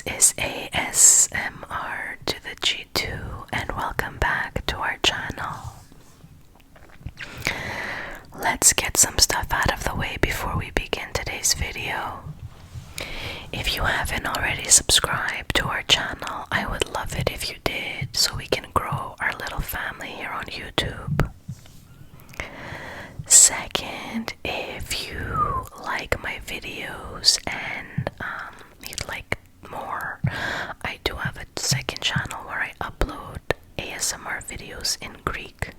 This is ASMR to the G2 and welcome back to our channel. Let's get some stuff out of the way before we begin today's video. If you haven't already subscribed to our channel, I would love it if you did so we can grow our little family here on YouTube. Second, if you like my videos and you'd like more, I do have a second channel where I upload ASMR videos in Greek.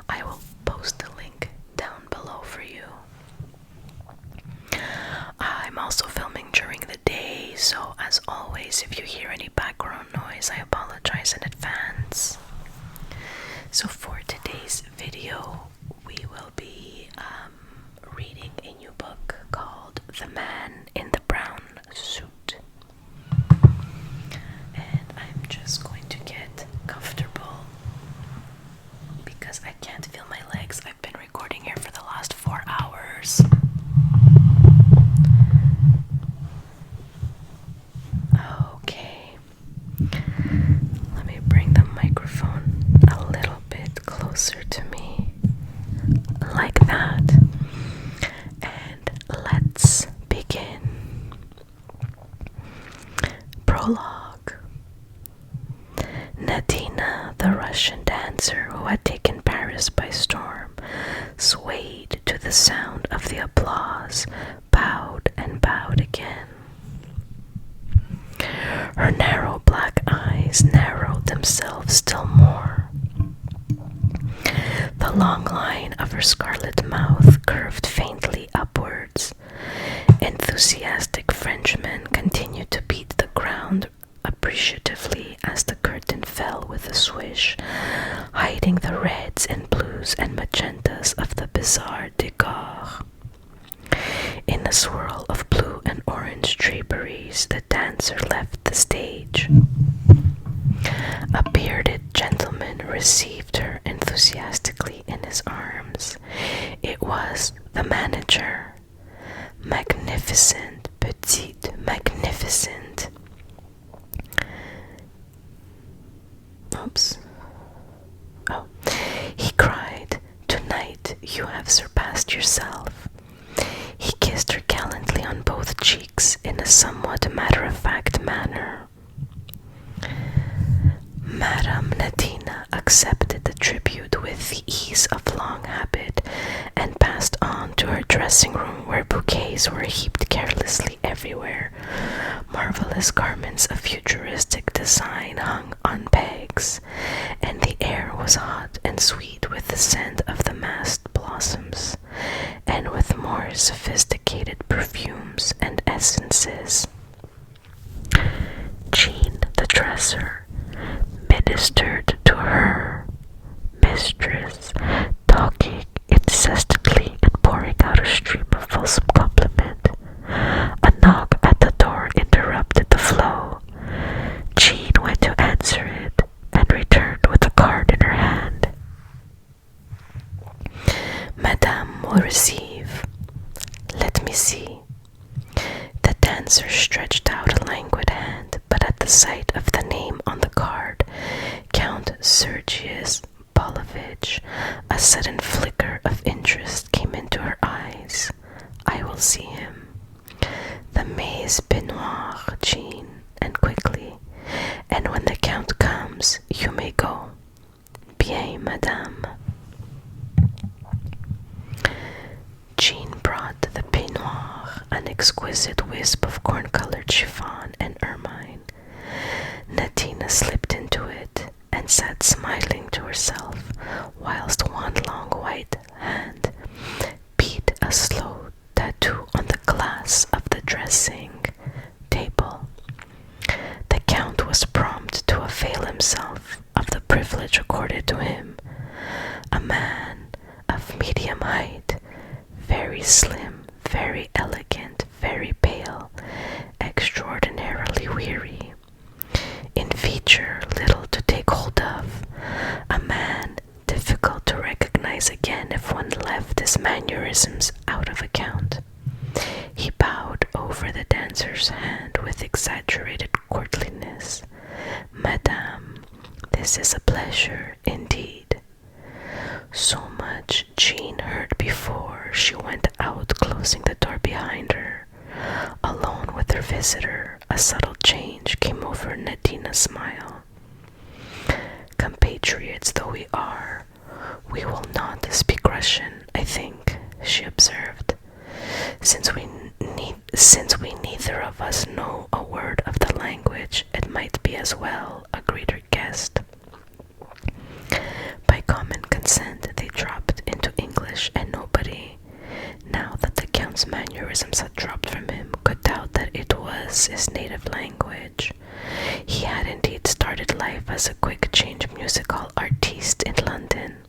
I will post the link down below for you. I'm also filming during the day, so as always, if you hear any background noise, I apologize in advance. So for today's video, we will be reading a new book called The Man in the Brown Suit. And I'm just going to get comfortable because I can't feel my legs. I've been recording here for the last 4 hours. Okay. Let me bring the microphone a little bit closer to me. Like that. And let's begin. Prologue. Nadina, the Russian dancer who had taken Paris by storm, swayed to the sound of the applause, bowed and bowed again. Her narrow black eyes narrowed themselves still more. The long line of her scarlet mouth curved faintly upwards. Enthusiastic Frenchmen continued to beat the ground appreciatively as the curtain fell with a swish, hiding the reds and blues and magentas of the bizarre décor. In a swirl of blue and orange draperies, the dancer left the stage. A bearded gentleman received her enthusiastically in his arms. It was the manager. Magnificent, petite, magnificent. Oops. Oh, he cried, "Tonight you have surpassed yourself." He kissed her gallantly on both cheeks in a somewhat matter-of-fact manner. Madame Nadina accepted the tribute with the ease of long habit and passed on to her dressing room where bouquets were heaped carelessly everywhere. Marvelous garments of futuristic design hung on pegs, and the air was hot and sweet with the scent of the massed blossoms, and with more sophisticated perfumes and essences. Jean, the dresser, ministered to her mistress, talking incessantly and pouring out a stream of fulsome compliment. A knock at the door interrupted the flow. Jean went to answer it and returned with a card in her hand. "Madame will receive. Let me see." The dancer stretched out a languid hand, but at the sight of the name on the card, Count Sergius Pavlovich, a sudden flicker of interest came into her eyes. "I will see him." "The Maze Benoit, Jean," and quickly. "And when the Count comes, you may go." "Bien, madame." Jean brought the peignoir, an exquisite wisp of corn-colored chiffon and ermine. Nadina slipped into it and sat smiling to herself, whilst one long white hand beat a slow tattoo on the glass of the dressing table. The Count was prompt to avail himself of the privilege accorded to him. A man of medium height, very slim, very elegant, very pale, extraordinarily weary. In feature, little to take hold of. A man difficult to recognize again if one left his mannerisms out of account. He bowed over the dancer's hand with exaggerated courtesy Madame, this is a pleasure indeed." So much Jean heard before she went out, closing the door behind her. Alone with her visitor, a subtle change came over Nadina's smile. "Compatriots though we are, we will not speak Russian, I think," she observed. Since we neither of us know a word of the language, it might be as well," agreed her guest. By common consent, they dropped into English, and nobody, now that the Count's mannerisms had dropped from him, could doubt that it was his native language. He had indeed started life as a quick-change musical artiste in London.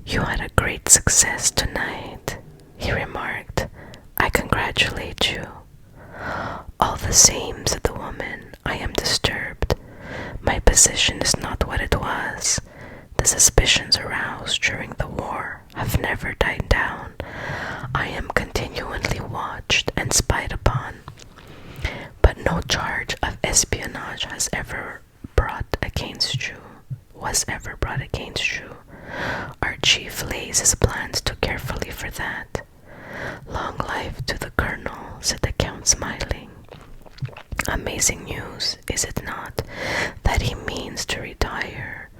"You had a great success tonight," he remarked. "I congratulate you." "All the same," said the woman, "I am disturbed. My position is not what it was. The suspicions aroused during the war have never died down. I am continually watched and spied upon. But no charge of espionage was ever brought against you. Our chief lays his plans too carefully for that." "Long life to the Colonel," said the Count, smiling. "Amazing news, is it not, that he means to retire?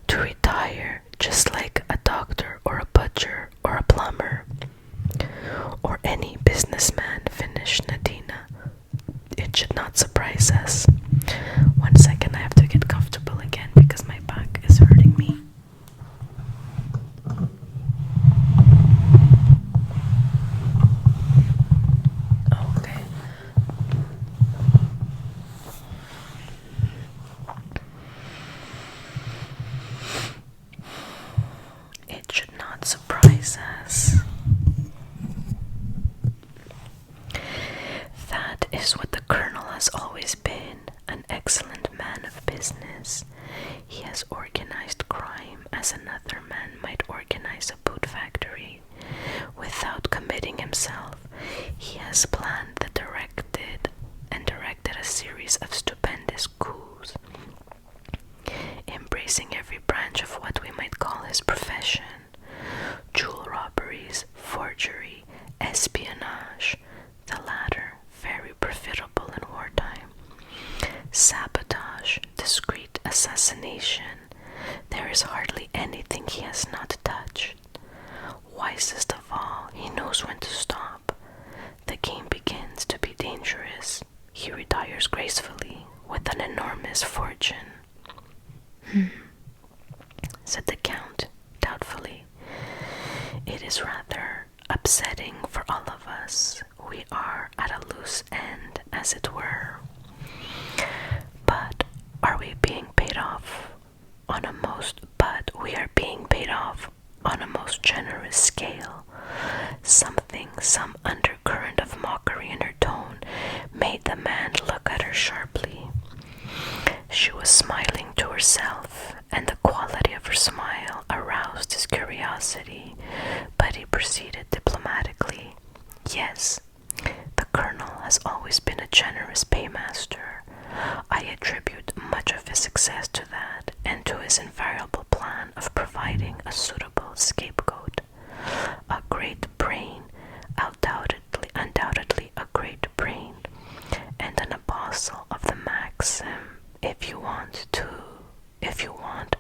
To retire, just like a doctor or a butcher or a plumber." "Or any businessman," finished Nadina. "It should not surprise us." One second, I have to get comfortable again because my back is hurting me. Okay. It should not surprise us. That is what the Colonel has always been, an excellent man of business. He has organized crime as another man might organize a boot factory. Without committing himself, he has planned and directed a series of stupendous coups, embracing every branch of what we might call his profession: jewel robberies, forgery, espionage, the latter very profitable in wartime, sabotage, discreet assassination. There is hardly anything he has not touched. Wisest of all, he knows when to stop. The game begins to be dangerous. He retires gracefully with an enormous fortune. Said the Count, doubtfully. "It is rather upsetting for all of us. We are at a loose end, as it were. But are we being paid off on a most generous scale?" Some undercurrent of mockery in her tone made the man look at her sharply. She was smiling to herself, and the quality of her smile aroused his curiosity, but he proceeded diplomatically. "Yes, the Colonel has always been a generous paymaster. I attribute much of his success to that, and to his invariable plan of providing a suitable scapegoat. A great brain, undoubtedly a great brain, and an apostle of the maxim, if you want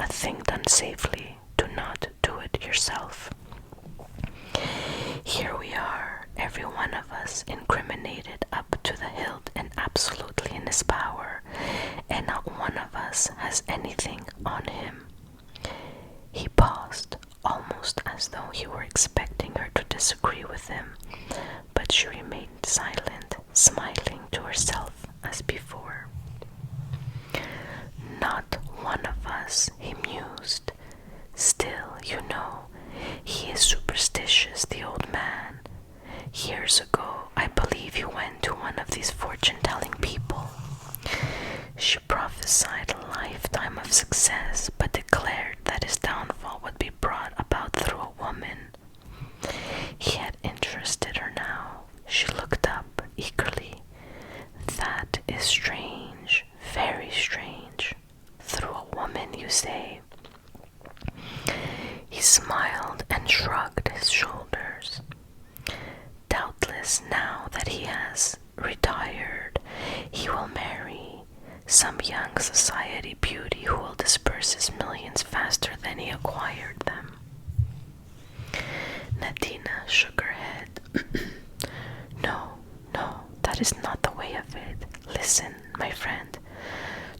a thing done safely, do not do it yourself. Here we are, every one of us incriminated up to the hilt and absolutely in his power, and not one of us has anything on him." He paused, almost as though he were expecting her to disagree with him, but she remained silent, smiling to herself as before. "Not one of us," he mused. "Still, you know, he is superstitious, the old man. Years ago, I believe he went to one of these fortune-telling people. She prophesied a lifetime of success, but declared that his downfall would be brought about through a woman. He had interested her now. She looked up eagerly. That is strange, very strange. young society beauty who will disperse his millions faster than he acquired them. Nadina shook her head. No, no, that is not the way of it. Listen, my friend.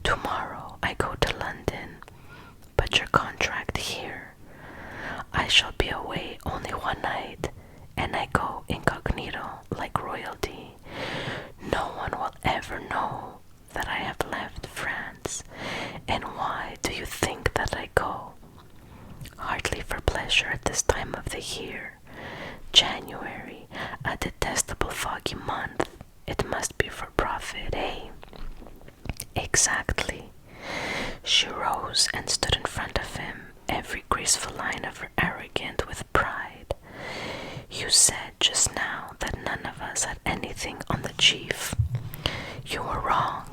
Tomorrow I go to London, but your contract here. I shall be away only one night, and I go incognito like royalty. No one will ever know that I have left France. And why do you think that I go? Hardly for pleasure at this time of the year. January, a detestable foggy month. It must be for profit, eh? Exactly. She rose and stood in front of him, every graceful line of her arrogant with pride. You said just now that none of us had anything on the chief. You were wrong.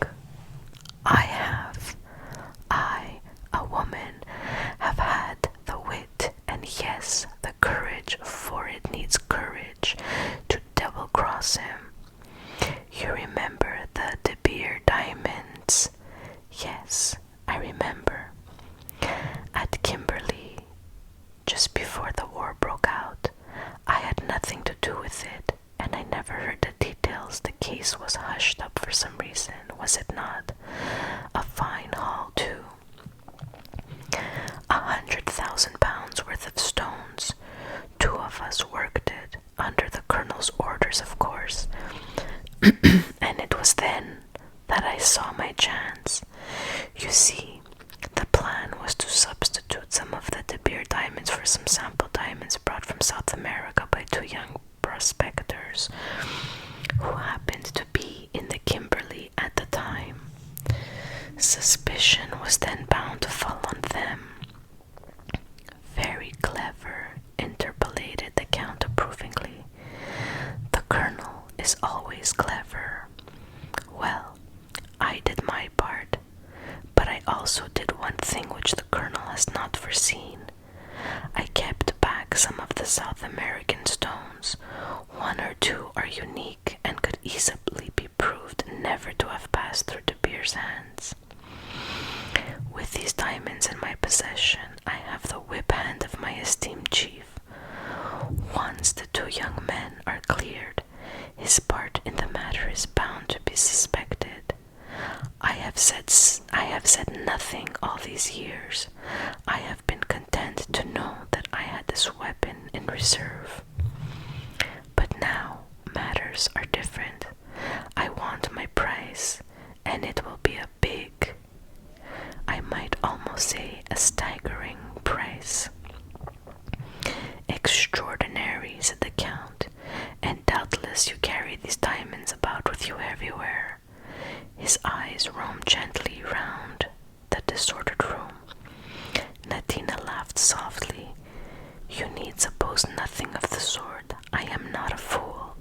I have. I, a woman, have had the wit and yes, the courage, for it needs courage, to double-cross him. You remember the De Beer diamonds? Yes, I remember. At Kimberley, just before the war broke out, I had nothing to do with it, and I never heard the details. The case was hushed up for some reason, was it not? A fine haul, too. £100,000 worth of stones. 2 of us worked it, under the colonel's orders, of course. And it was then that I saw my chance. You see, the plan was to substitute some of the De Beer diamonds for some sample diamonds brought from South America by 2 young prospectors who happened to be in the Kimberley at the time. Suspicion was then bound to fall on them. Very clever, interpolated the Count approvingly. The Colonel is always clever. Well, I did my part, but I also did one thing which the Colonel has not foreseen. I kept back some of the South American stones. 1 or 2 are unique and could easily be proved never to have passed through De Beer's hands. With these diamonds in my possession, I have the whip hand of my esteemed chief. Once the 2 young men are cleared, his part in the matter is bound to be suspected. I have said nothing all these years. I have been content to know that I had this weapon in reserve. But now matters are different. I want my price, and it will be a big, I might almost say a staggering price. Extraordinary, said the Count, and doubtless you carry these diamonds about with you everywhere. His eyes roamed gently round the disordered room. Nadina laughed softly. You need suppose nothing of the sort. I am not a fool.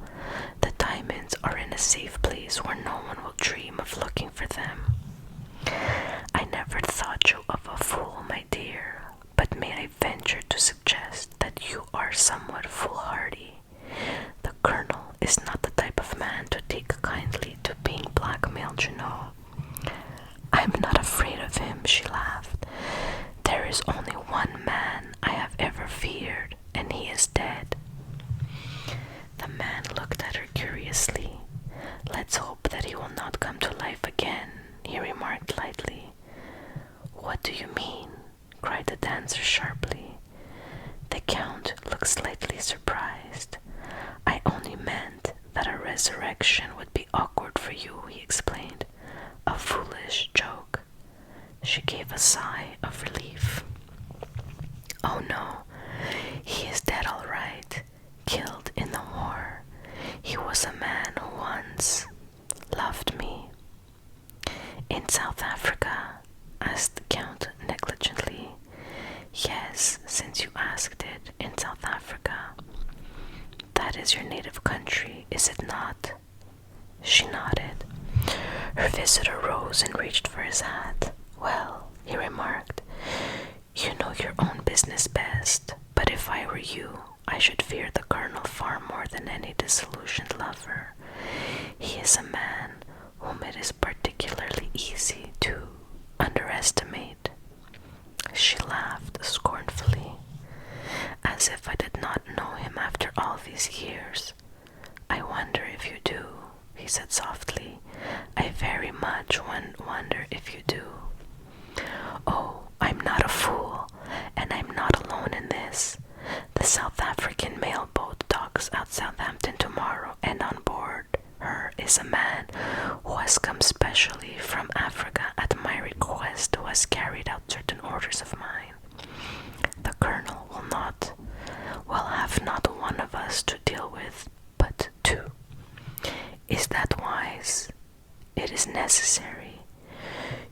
The diamonds are in a safe place where no one will dream of looking for them. I never thought you of a fool, my dear, but may I venture to suggest that you are somewhat foolhardy? The Colonel is not the type of man to take kindly to being blackmailed, you know. I'm not afraid of him, she laughed. There is only one man I have ever feared, and he is dead. The man looked at her curiously. Let's hope that he will not come to life again, he remarked lightly. What do you mean? Cried the dancer sharply. The Count looked slightly surprised. I only meant that a resurrection would be awkward for you, he explained. A foolish joke. She gave a sigh of relief. Oh no, he is dead all right, killed in the war. He was a man who once loved me. In South Africa? Asked the Count negligently. Yes, since you asked it, in South Africa. That is your native country, is it not? She nodded. Her visitor rose and reached for his hat. Well, he remarked, you know your own business best, but if I were you, I should fear the Colonel far more than any disillusioned lover. He is a man whom it is particularly easy to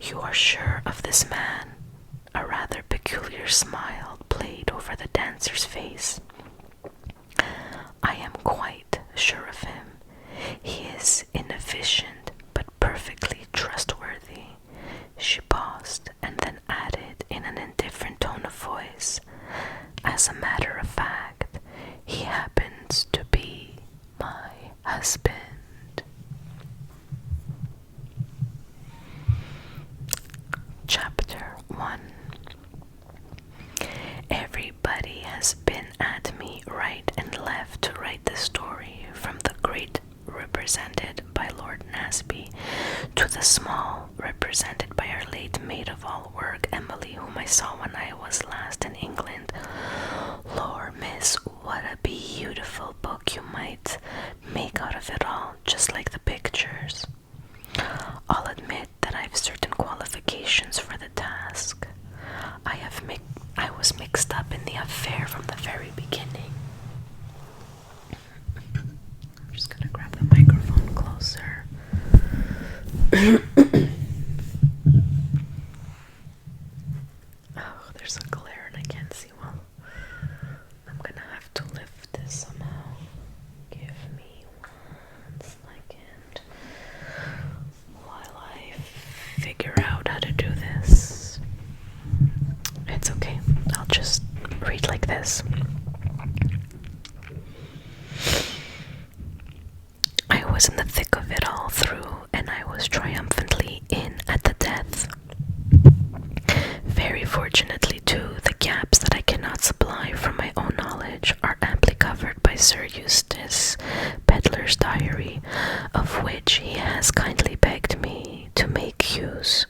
You are sure of this man? A rather peculiar smile played over the dancer's face. I am quite sure of him. He is inefficient, but perfectly trustworthy. She paused and then added in an indifferent tone of voice, as a matter of fact, he happens to be my husband. Chapter 1. Everybody has been at me right and left to write the story, from the great represented by Lord Nasby to the small represented by our late maid-of-all-work Emily, whom I saw when I was last in England. Lord, miss, what a beautiful book you might make out of it all, just like the pictures. I'll admit that I've certain qualifications for the task. I was mixed up in the affair from the very beginning. I'm just gonna grab the microphone closer. Oh, there's a glare and I can't see well. I'm gonna have to lift this somehow. Give me 1 second while I figure out how to do this. It's okay. I'll just read like this. I was in the thick of it all through, and I was triumphantly in at the death. Very fortunately, too, the gaps that I cannot supply from my own knowledge are amply covered by Sir Eustace Pedler's diary, of which he has kindly begged me to make use.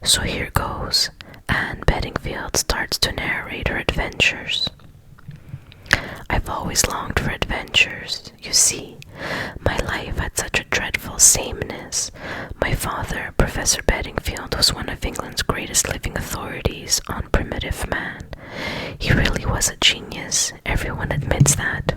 So here goes. Anne Bedingfield starts to narrate her adventures. I've always longed for adventures. You see, my life had such a dreadful sameness. My father, Professor Bedingfield, was one of England's greatest living authorities on primitive man. He really was a genius. Everyone admits that.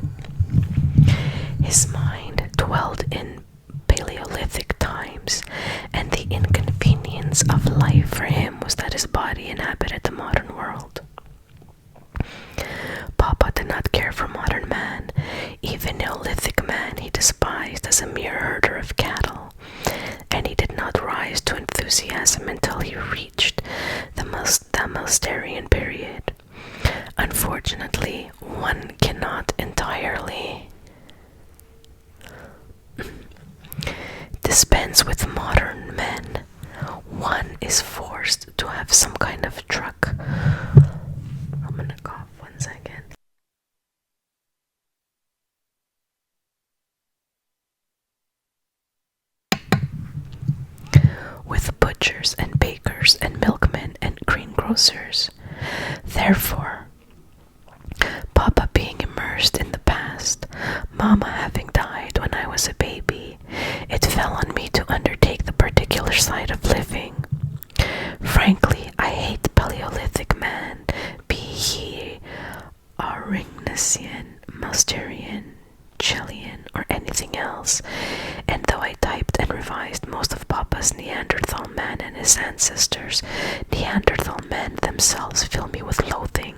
His mind dwelled in Paleolithic times, and the inconvenience of life for him was that his body inhabited the modern world. Papa did not care for modern man. Even Neolithic man he despised as a mere herder of cattle, and he did not rise to enthusiasm until he reached the Mousterian period. Unfortunately, one cannot entirely dispense with modern men. One is forced to have some kind of truck. I'm gonna cough 1 second. With butchers and bakers and milkmen and greengrocers. Therefore, Papa being immersed in the past, Mama having died when I was a baby, it fell on me to undertake the particular side of living. Frankly, I hate Paleolithic man, be he Aurignacian, Mousterian, Chilean, or anything else, and though I typed and revised most of Papa's Neanderthal man and his ancestors, Neanderthal men themselves fill me with loathing,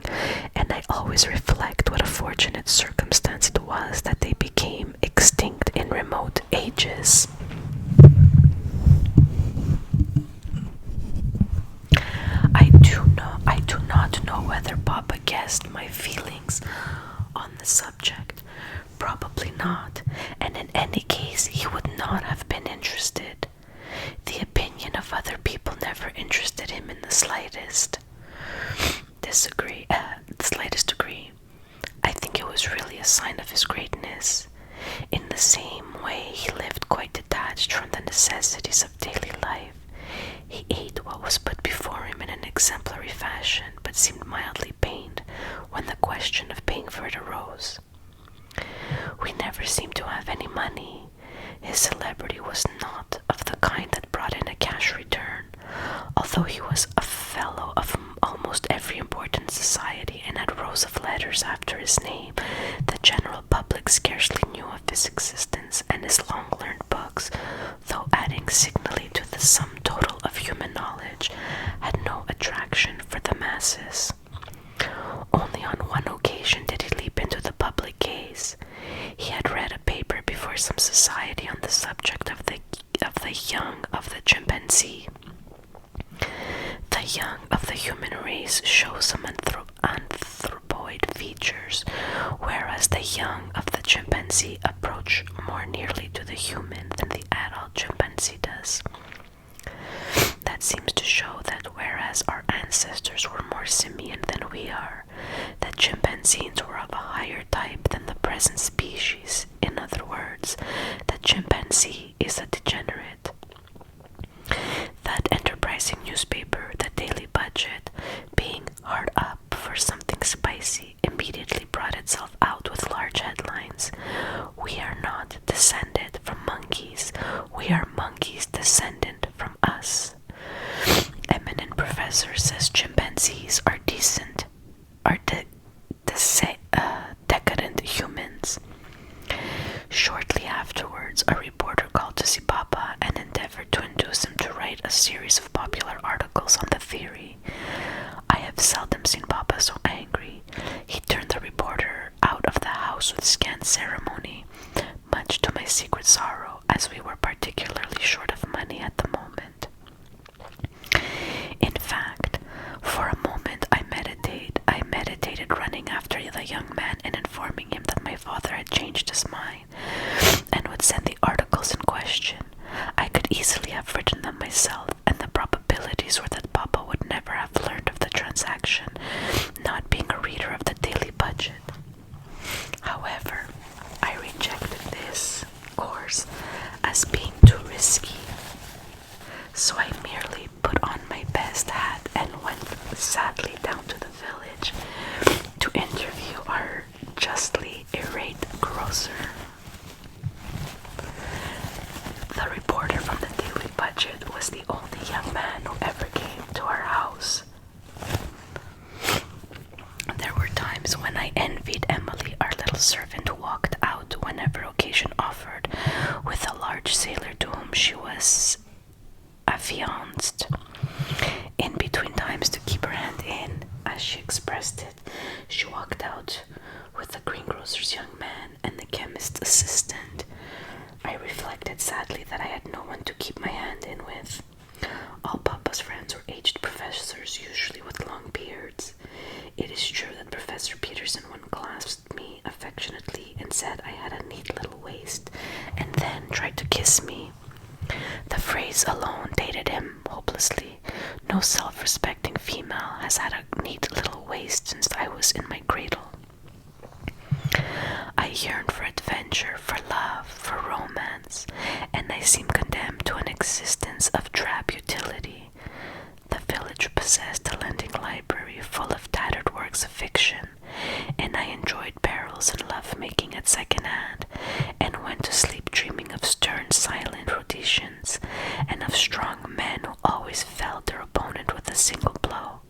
and I always reflect what a fortunate circumstance it was that they became extinct in remote ages. I do not know whether Papa guessed my feelings on the subject. Probably not, and in any case he would not have been interested. The opinion of other people never interested him in the slightest degree. I think it was really a sign of his greatness. In the same way, he lived quite detached from the necessities of daily life. He ate what was put before him in an exemplary fashion, but seemed mildly pained when the question of paying for it arose. We never seemed to have any money. His celebrity was not of the kind that brought in a cash return, although he was a fellow of almost every important society and had rows of letters after his name. The general public scarcely knew of his existence and his long-learned books, though adding signally to the sum total of of human knowledge had no attraction for the masses. Only on one occasion did he leap into the public gaze. He had read a paper before some society on the subject of the young of the chimpanzee. The young of the human race show some anthropoid features, whereas the young of the chimpanzee approach more nearly to the human than the adult chimpanzee does. That seems to show that whereas our ancestors were more simian than we are, that chimpanzees were of a higher type than the present species. In other words, the chimpanzee is a degenerate. That enterprising newspaper, the Daily Budget, being hard up for something spicy, immediately brought itself out with large headlines. "We are not descended from monkeys. We are monkeys descended from us." Eminent professor says chimpanzees are decadent humans. Shortly afterwards, a reporter called to see Papa and endeavored to induce him to write a series of popular articles on the theory. I have seldom seen Papa so angry. He turned the reporter out of the house with scant ceremony, much to my secret sorrow, as we were particularly short of money at the moment. In fact, for a moment I meditated running after the young man and informing him that my father had changed his mind and would send the articles in question. I could easily have written them myself, and the probabilities were that Papa would never have learned of the transaction, not being a reader of the Daily Budget. However, I rejected this course as being too risky, so I merely put on my best hat and went sadly down to the village to interview our justly irate grocer. The reporter from the Daily Budget was the only young man who ever came to our house. There were times when I envied Emily, our little servant, who walked out whenever occasion offered, with a large sailor to whom she was affianced. In between times, to keep her hand in, as she expressed it, she walked out with the greengrocer's young man and the chemist's assistant. I reflected sadly that I had no one to keep my hand in with. All Papa's friends were aged professors, usually with long beards. It is true that Professor Peterson once clasped me affectionately and said I had a neat little waist, and then tried to kiss me. The phrase alone dated him hopelessly. No self-respecting female has had a neat little waist since I was in my cradle. I yearned for adventure, for love, for romance, and I seemed condemned to an existence of drab utility. The village possessed a lending library full of tattered works of fiction, and I enjoyed barrels and love-making at second hand, and went to sleep dreaming of stern, silent Rhodesians, and of strong men who always felled their opponent with a single blow.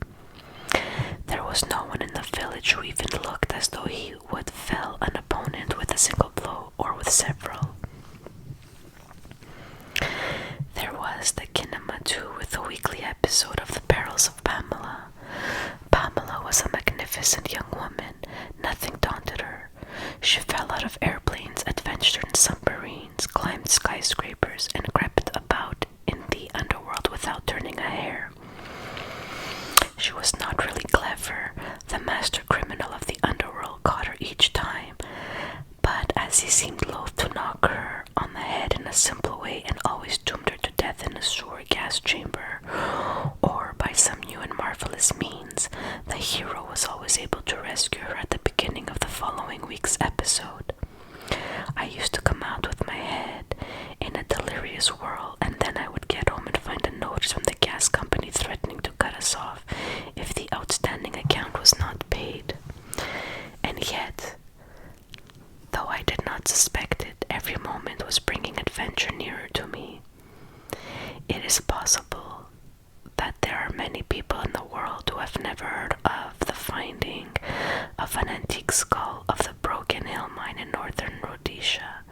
There was no one in the village who even looked as though he would fell an opponent with a single blow or with several. There was the kinema too, with the weekly episode of the perils of Pamela. Pamela was a magnificent young woman. Nothing daunted her. She fell out of airplanes, adventured in submarines, climbed skyscrapers, and crept about in the underworld without turning a hair. She was not really clever. The master criminal of the underworld caught her each time, but as he seemed loath to knock her on the head in a simple way and always doomed her to death in a sewer gas chamber, or by some new and marvelous means, the hero was always able to rescue her at the beginning of the following week's episode. I used to come out with my head in a delirious whirl, and then I would get home and find a notice from the gas company threatening to cut us off if the outstanding account was not paid. And yet, though I did not suspect it, every moment was bringing adventure nearer to me. It is possible that there are many people in the world who have never heard of the finding of an antique skull of the Broken Hill mine in northern Rhodesia.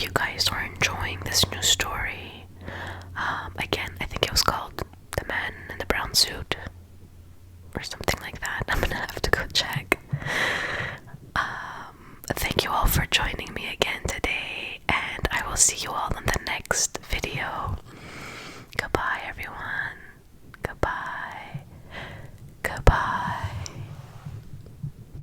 hope you guys are enjoying this new story. Again, I think it was called The Man in the Brown Suit or something like that. I'm gonna have to go check. Thank you all for joining me again today, and I will see you all